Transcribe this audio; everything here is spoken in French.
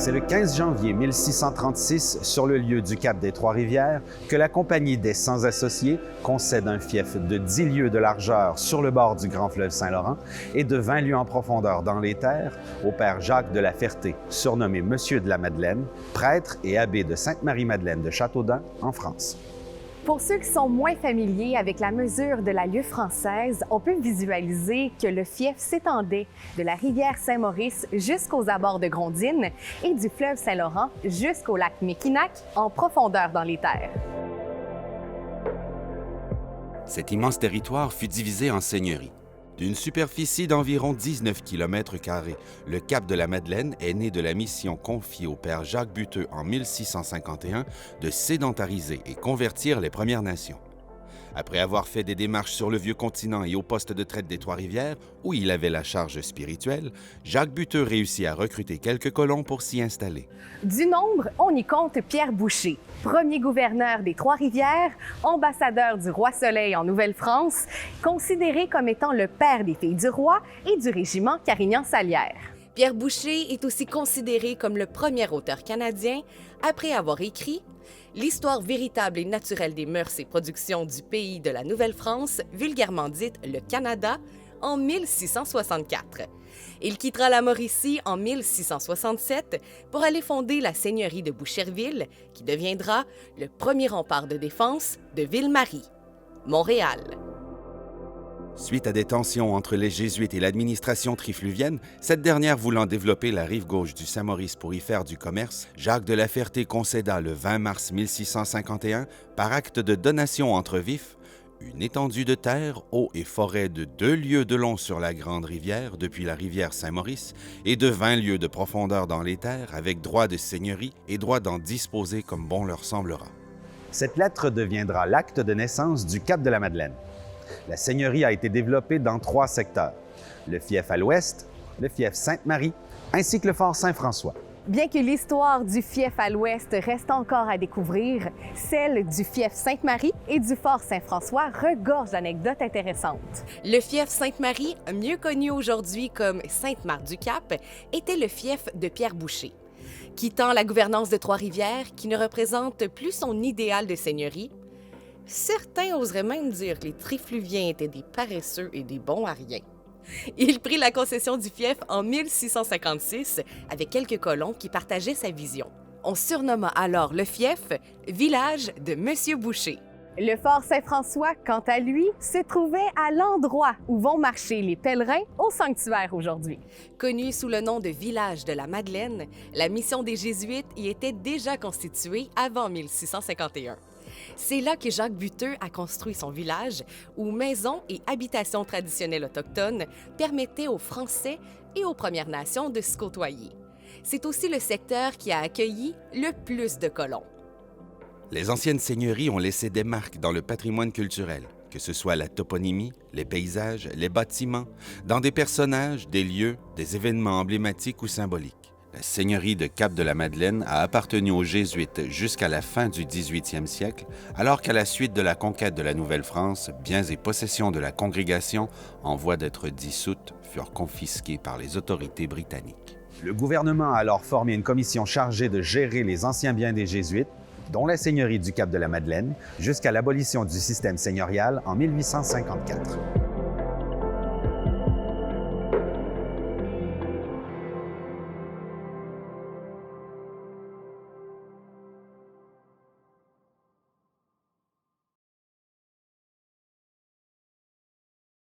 C'est le 15 janvier 1636, sur le lieu du cap des Trois-Rivières, que la Compagnie des Sans-Associés concède un fief de 10 lieues de largeur sur le bord du grand fleuve Saint-Laurent et de 20 lieues en profondeur dans les terres au père Jacques de la Ferté, surnommé Monsieur de la Madeleine, prêtre et abbé de Sainte-Marie-Madeleine de Châteaudun, en France. Pour ceux qui sont moins familiers avec la mesure de la lieue française, on peut visualiser que le fief s'étendait de la rivière Saint-Maurice jusqu'aux abords de Grondines et du fleuve Saint-Laurent jusqu'au lac Mekinac en profondeur dans les terres. Cet immense territoire fut divisé en seigneuries. D'une superficie d'environ 19 km², le cap de la Madeleine est né de la mission confiée au père Jacques Buteux en 1651 de sédentariser et convertir les Premières Nations. Après avoir fait des démarches sur le vieux continent et au poste de traite des Trois-Rivières, où il avait la charge spirituelle, Jacques Buteux réussit à recruter quelques colons pour s'y installer. Du nombre, on y compte Pierre Boucher, premier gouverneur des Trois-Rivières, ambassadeur du roi Soleil en Nouvelle-France, considéré comme étant le père des filles du roi et du régiment Carignan-Salière. Pierre Boucher est aussi considéré comme le premier auteur canadien, après avoir écrit l'histoire véritable et naturelle des mœurs et productions du pays de la Nouvelle-France, vulgairement dite le Canada, en 1664. Il quittera la Mauricie en 1667 pour aller fonder la seigneurie de Boucherville, qui deviendra le premier rempart de défense de Ville-Marie, Montréal. Suite à des tensions entre les Jésuites et l'administration trifluvienne, cette dernière voulant développer la rive gauche du Saint-Maurice pour y faire du commerce, Jacques de la Ferté concéda le 20 mars 1651, par acte de donation entre vifs, une étendue de terre, eau et forêt de 2 lieues de long sur la Grande Rivière depuis la rivière Saint-Maurice et de 20 lieues de profondeur dans les terres avec droit de seigneurie et droit d'en disposer comme bon leur semblera. Cette lettre deviendra l'acte de naissance du cap de la Madeleine. La seigneurie a été développée dans 3 secteurs, le fief à l'ouest, le fief Sainte-Marie, ainsi que le fort Saint-François. Bien que l'histoire du fief à l'ouest reste encore à découvrir, celle du fief Sainte-Marie et du fort Saint-François regorge d'anecdotes intéressantes. Le fief Sainte-Marie, mieux connu aujourd'hui comme Sainte-Marthe-du-Cap, était le fief de Pierre Boucher. Quittant la gouvernance de Trois-Rivières, qui ne représente plus son idéal de seigneurie, certains oseraient même dire que les trifluviens étaient des paresseux et des bons à rien. Il prit la concession du fief en 1656 avec quelques colons qui partageaient sa vision. On surnomma alors le fief « Village de Monsieur Boucher ». Le fort Saint-François, quant à lui, se trouvait à l'endroit où vont marcher les pèlerins au sanctuaire aujourd'hui. Connu sous le nom de Village de la Madeleine, la mission des Jésuites y était déjà constituée avant 1651. C'est là que Jacques Buteux a construit son village, où maisons et habitations traditionnelles autochtones permettaient aux Français et aux Premières Nations de se côtoyer. C'est aussi le secteur qui a accueilli le plus de colons. Les anciennes seigneuries ont laissé des marques dans le patrimoine culturel, que ce soit la toponymie, les paysages, les bâtiments, dans des personnages, des lieux, des événements emblématiques ou symboliques. La seigneurie de Cap de la Madeleine a appartenu aux Jésuites jusqu'à la fin du 18e siècle, alors qu'à la suite de la conquête de la Nouvelle-France, biens et possessions de la congrégation, en voie d'être dissoutes, furent confisqués par les autorités britanniques. Le gouvernement a alors formé une commission chargée de gérer les anciens biens des Jésuites, dont la seigneurie du cap de la Madeleine, jusqu'à l'abolition du système seigneurial en 1854.